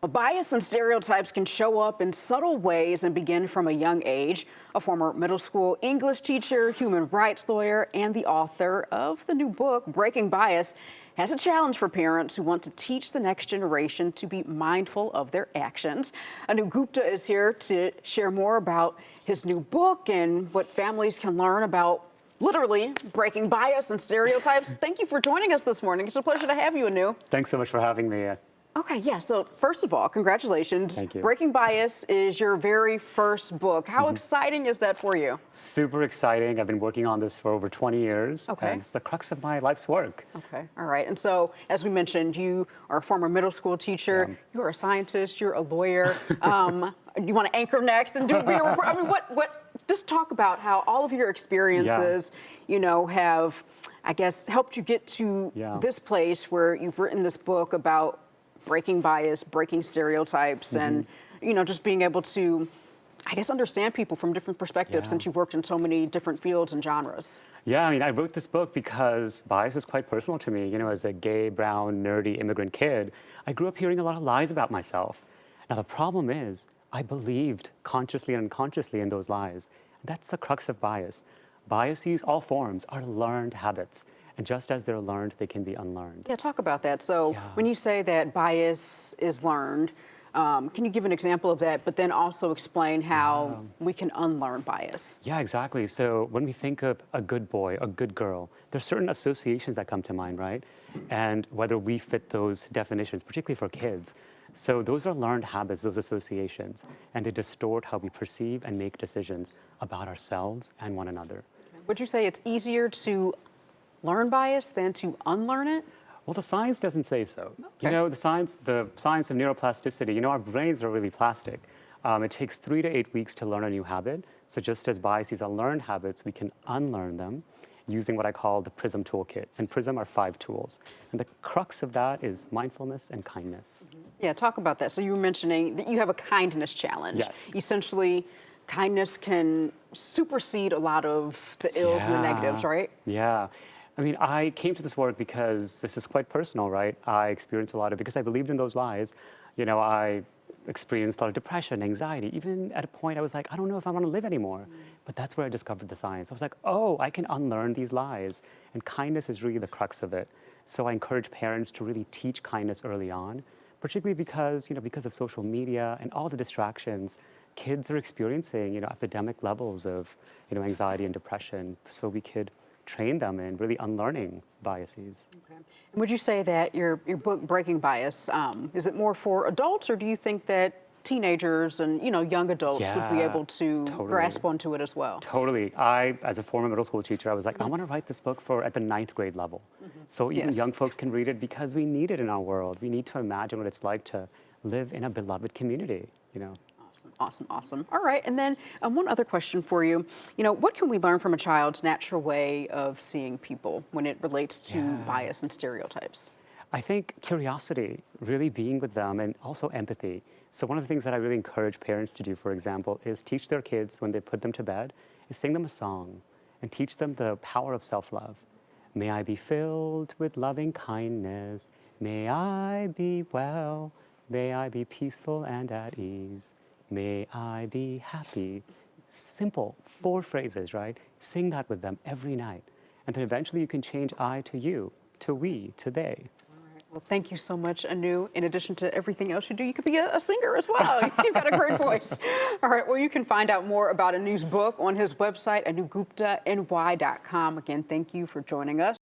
Bias and stereotypes can show up in subtle ways and begin from a young age. A former middle school English teacher, human rights lawyer, and the author of the new book, Breaking Bias, has a challenge for parents who want to teach the next generation to be mindful of their actions. Anu Gupta is here to share more about his new book and what families can learn about literally breaking bias and stereotypes. Thank you for joining us this morning. It's a pleasure to have you, Anu. Thanks so much for having me. Okay, yeah, so first of all, congratulations. Thank you. Breaking Bias is your very first book. How exciting is that for you? Super exciting. I've been working on this for over 20 years. Okay. And it's the crux of my life's work. Okay, all right. And so, as we mentioned, you are a former middle school teacher, Yeah. you're a scientist, you're a lawyer. You want to anchor next and do your report? I mean, just talk about how all of your experiences, have, I guess, helped you get to this place where you've written this book about breaking bias, breaking stereotypes, and, just being able to, I guess, understand people from different perspectives since you've worked in so many different fields and genres. Yeah, I mean, I wrote this book because bias is quite personal to me. As a gay, brown, nerdy immigrant kid, I grew up hearing a lot of lies about myself. Now, the problem is, I believed consciously and unconsciously in those lies. That's the crux of bias. Biases, all forms, are learned habits. And just as they're learned, they can be unlearned. Yeah, talk about that. So when you say that bias is learned, can you give an example of that, but then also explain how we can unlearn bias? Yeah, exactly. So when we think of a good boy, a good girl, there's certain associations that come to mind, right? And whether we fit those definitions, particularly for kids. So those are learned habits, those associations, and they distort how we perceive and make decisions about ourselves and one another. Would you say it's easier to learn bias than to unlearn it? Well, the science doesn't say so. Okay. The science of neuroplasticity, our brains are really plastic. It takes 3 to 8 weeks to learn a new habit. So just as biases are learned habits, we can unlearn them using what I call the PRISM toolkit. And PRISM are 5 tools. And the crux of that is mindfulness and kindness. Yeah, talk about that. So you were mentioning that you have a kindness challenge. Yes. Essentially, kindness can supersede a lot of the ills and the negatives, right? Yeah. I mean, I came to this work because this is quite personal, right? I experienced a lot of, because I believed in those lies, I experienced a lot of depression, anxiety. Even at a point I was like, I don't know if I want to live anymore. But that's where I discovered the science. I was like, oh, I can unlearn these lies. And kindness is really the crux of it. So I encourage parents to really teach kindness early on, particularly because, because of social media and all the distractions, kids are experiencing, epidemic levels of, anxiety and depression. So we could train them in really unlearning biases. Okay. And would you say that your book, Breaking Bias, is it more for adults, or do you think that teenagers and, young adults would be able to grasp onto it as well? Totally. As a former middle school teacher, I was like, I want to write this book at the 9th grade level. So even young folks can read it because we need it in our world. We need to imagine what it's like to live in a beloved community, Awesome. All right, and then one other question for you. What can we learn from a child's natural way of seeing people when it relates to bias and stereotypes? I think curiosity, really being with them, and also empathy. So one of the things that I really encourage parents to do, for example, is teach their kids when they put them to bed, is sing them a song and teach them the power of self-love. May I be filled with loving kindness. May I be well. May I be peaceful and at ease. May I be happy. Simple, 4 phrases, right? Sing that with them every night. And then eventually you can change I to you, to we, to they. All right. Well, thank you so much, Anu. In addition to everything else you do, you could be a singer as well. You've got a great voice. All right, well, you can find out more about Anu's book on his website, anuguptany.com. Again, thank you for joining us.